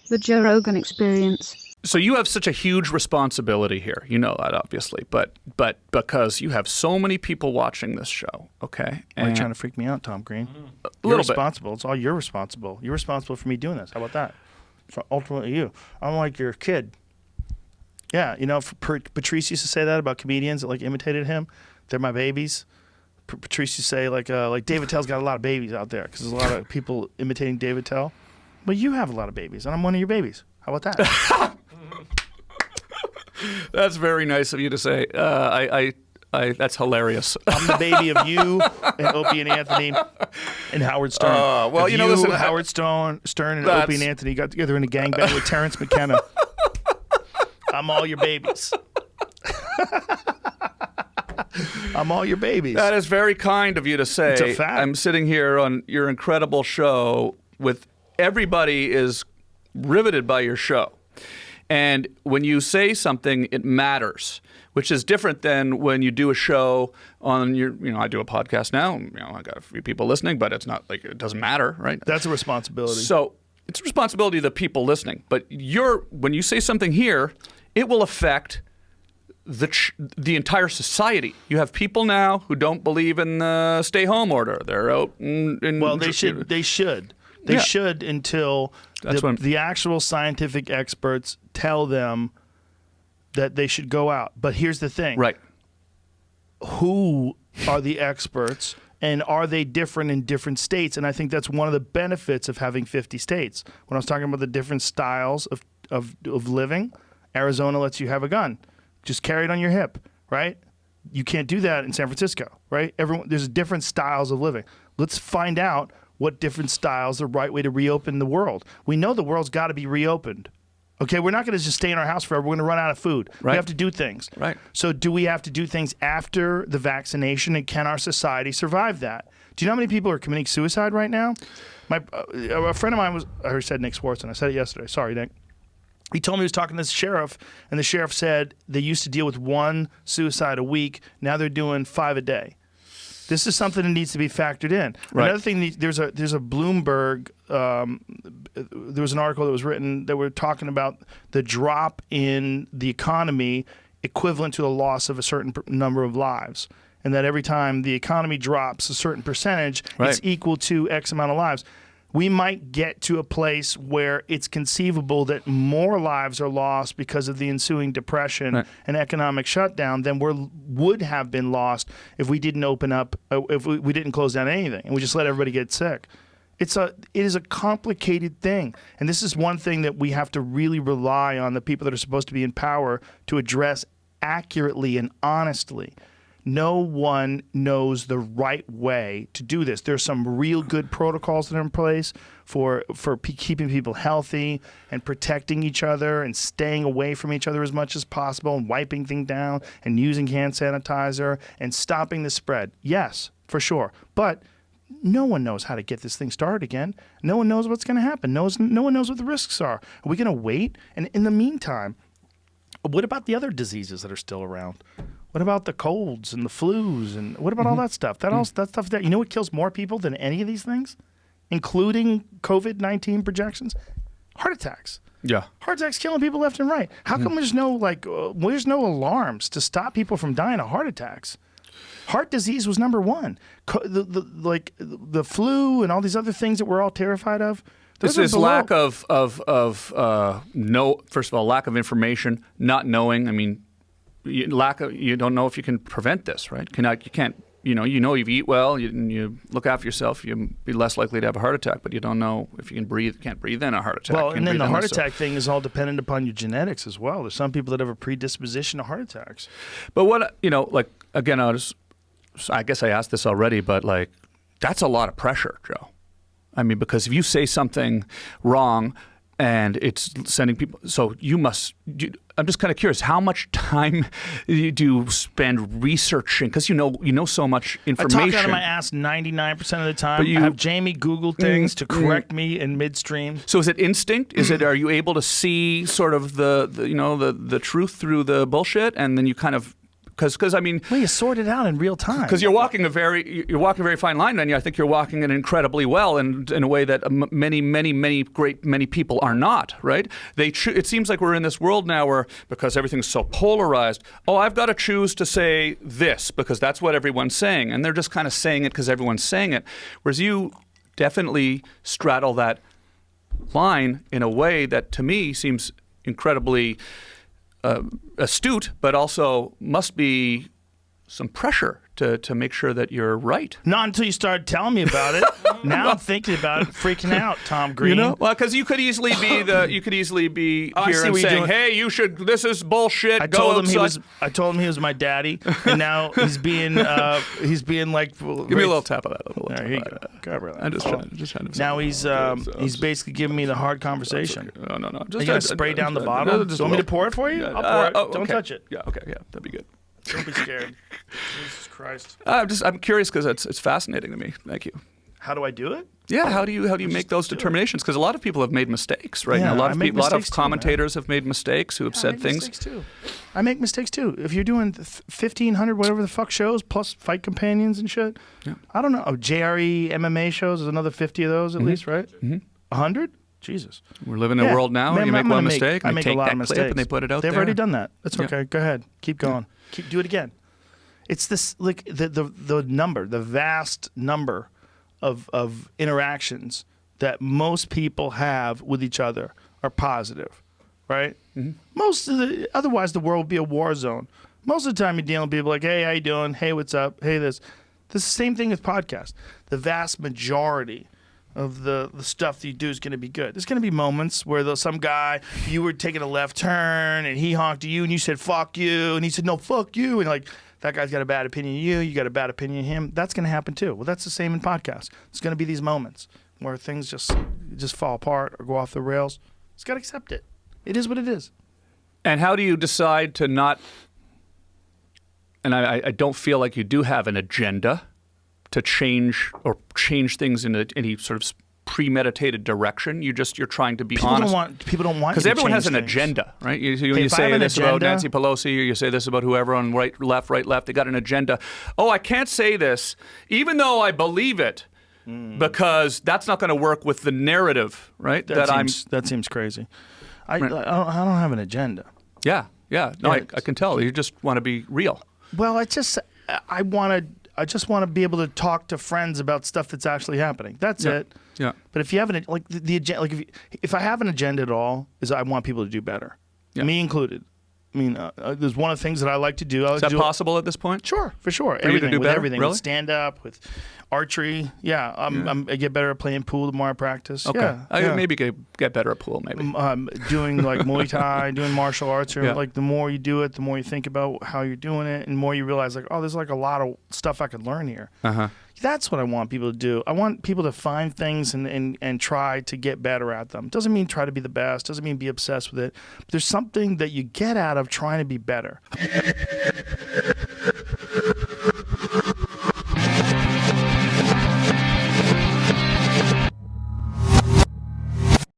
The Joe Rogan Experience. So you have such a huge responsibility here. You know that, obviously, but because you have so many people watching this show, okay? Why are you trying to freak me out, Tom Green? You're responsible. It's all you're responsible. You're responsible for me doing this. How about that? It's ultimately you. I'm like your kid. Yeah, you know, Patrice used to say that about comedians that like imitated him. They're my babies. Patrice used to say like David Tell's got a lot of babies out there because there's a lot of people imitating David Tell. But you have a lot of babies, and I'm one of your babies. How about that? That's very nice of you to say. That's hilarious. I'm the baby of you and Opie and Anthony and Howard Stern. Well, you know, listen, Howard Stern and Opie and Anthony got together in a gangbang with Terrence McKenna. I'm all your babies. I'm all your babies. That is very kind of you to say. It's a fact. I'm sitting here on your incredible show with everybody is riveted by your show. And when you say something, it matters, which is different than when you do a show on your, you know, I do a podcast now, you know, I got a few people listening, but it's not like, it doesn't matter, right? That's a responsibility. So it's a responsibility of the people listening. But when you say something here, it will affect the entire society. You have people now who don't believe in the stay-home order. They're out well, they should. They should until the actual scientific experts tell them that they should go out. But here's the thing. Right. Who are the experts, and are they different in different states? And I think that's one of the benefits of having 50 states. When I was talking about the different styles of living, Arizona lets you have a gun. Just carry it on your hip, right? You can't do that in San Francisco, right? There's different styles of living. Let's find out what different styles are the right way to reopen the world. We know the world's got to be reopened. Okay, we're not going to just stay in our house forever. We're going to run out of food. Right. We have to do things. Right. So do we have to do things after the vaccination, and can our society survive that? Do you know how many people are committing suicide right now? A friend of mine I already said Nick Swartzen. I said it yesterday. Sorry, Nick. He told me he was talking to the sheriff, and the sheriff said they used to deal with 1 suicide a week. Now they're doing 5 a day. This is something that needs to be factored in. Right. Another thing, there's a Bloomberg, there was an article that was written that were talking about the drop in the economy equivalent to a loss of a certain number of lives. And that every time the economy drops a certain percentage, it's equal to X amount of lives. We might get to a place where it's conceivable that more lives are lost because of the ensuing depression and economic shutdown than would have been lost if we didn't open up, if we didn't close down anything and we just let everybody get sick. It is a complicated thing. And this is one thing that we have to really rely on the people that are supposed to be in power to address accurately and honestly. No one knows the right way to do this. There's some real good protocols that are in place for keeping people healthy and protecting each other and staying away from each other as much as possible and wiping things down and using hand sanitizer and stopping the spread. Yes, for sure. But no one knows how to get this thing started again. No one knows what's going to happen. No one knows what the risks are. Are we going to wait? And in the meantime, what about the other diseases that are still around? What about the colds and the flus, and what about all that stuff? That stuff you know what kills more people than any of these things, including COVID-19 projections? Heart attacks. Yeah. Heart attacks killing people left and right. How come there's no alarms to stop people from dying of heart attacks? Heart disease was number one. The flu and all these other things that we're all terrified of. This is lack of first of all, lack of information, not knowing. I mean, you don't know if you can prevent this, right? You can't. You know, you eat well, you look after yourself, you'll be less likely to have a heart attack, but you don't know if you can breathe. Can't breathe in a heart attack. Well, and then the heart attack thing is all dependent upon your genetics as well. There's some people that have a predisposition to heart attacks. But again, I guess I asked this already, but that's a lot of pressure, Joe. I mean, because if you say something wrong and it's sending people, I'm just kind of curious, how much time do you spend researching? Because you know so much information. I talk out of my ass 99% of the time. I have Jamie Google things to correct me in midstream. So is it instinct? Are you able to see sort of the truth through the bullshit, and then you kind of because I mean, well, you sort it out in real time. because you're walking a very fine line, and I think you're walking it incredibly well, and in a way that many people are not. Right? It seems like we're in this world now where, because everything's so polarized, I've got to choose to say this because that's what everyone's saying, and they're just kind of saying it because everyone's saying it. Whereas you definitely straddle that line in a way that to me seems incredibly astute, but also must be some pressure to make sure that you're right. Not until you started telling me about it. Now I'm thinking about it, freaking out, Tom Green. Well, because you could easily be I here see and what you're saying, doing. "Hey, you should. This is bullshit." I told him he was my daddy, and now he's being like. Give me a little tap of that. There you go. Cover that. I'm just trying to. Now he's basically giving me the hard conversation. No. Are you gonna spray down the bottle? Do you want me to pour it for you? I'll pour it. Don't touch it. Yeah. Okay. Yeah. That'd be good. Don't be scared. Jesus Christ. I'm curious because it's fascinating to me. Thank you. How do I do it? Yeah, how do you make those determinations? Because a lot of people have made mistakes, right? Yeah, now, a I make lot of mistakes too, commentators have made mistakes who have said things. I make mistakes too. If you're doing 1,500 whatever the fuck shows plus fight companions and shit, I don't know. JRE MMA shows is another 50 of those at least, right? 100? Jesus. We're living in a world now where you make one mistake, and they take that clip and they put it out there. They've already done that. That's okay. Go ahead. Keep going. Do it again. It's this like the vast number of interactions that most people have with each other are positive, right? Mm-hmm. Otherwise the world would be a war zone. Most of the time you're dealing with people like, hey, how you doing? Hey, what's up? Hey, this. This is the same thing with podcasts. The vast majority of the stuff that you do is going to be good. There's going to be moments where some guy, you were taking a left turn and he honked at you and you said, fuck you. And he said, no, fuck you. And like, that guy's got a bad opinion of you. You got a bad opinion of him. That's going to happen too. Well, that's the same in podcasts. There's going to be these moments where things just fall apart or go off the rails. It's got to accept it. It is what it is. And how do you decide to not, and I don't feel like you do have an agenda to change things in any sort of premeditated direction. You're trying to be honest. People don't want because everyone has an agenda, right? You say this about Nancy Pelosi, or you say this about whoever on right, left. They got an agenda. I can't say this, even though I believe it, because that's not going to work with the narrative, right? That seems crazy. I don't have an agenda. Yeah. No, I can tell. You just want to be real. Well, I just want to be able to talk to friends about stuff that's actually happening. That's it. Yeah. But if you have the agenda, like if I have an agenda at all, is I want people to do better, me included. I mean, there's one of the things that I like to do. Is that possible at this point? Sure, for sure. For you to do better? Everything, really? With stand up, with archery. Yeah, I get better at playing pool the more I practice. Okay, yeah. Maybe get better at pool. Maybe doing like Muay Thai, doing martial arts, or like the more you do it, the more you think about how you're doing it, and the more you realize like, there's like a lot of stuff I could learn here. That's what I want people to do. I want people to find things and try to get better at them. Doesn't mean try to be the best. Doesn't mean be obsessed with it. But there's something that you get out of trying to be better.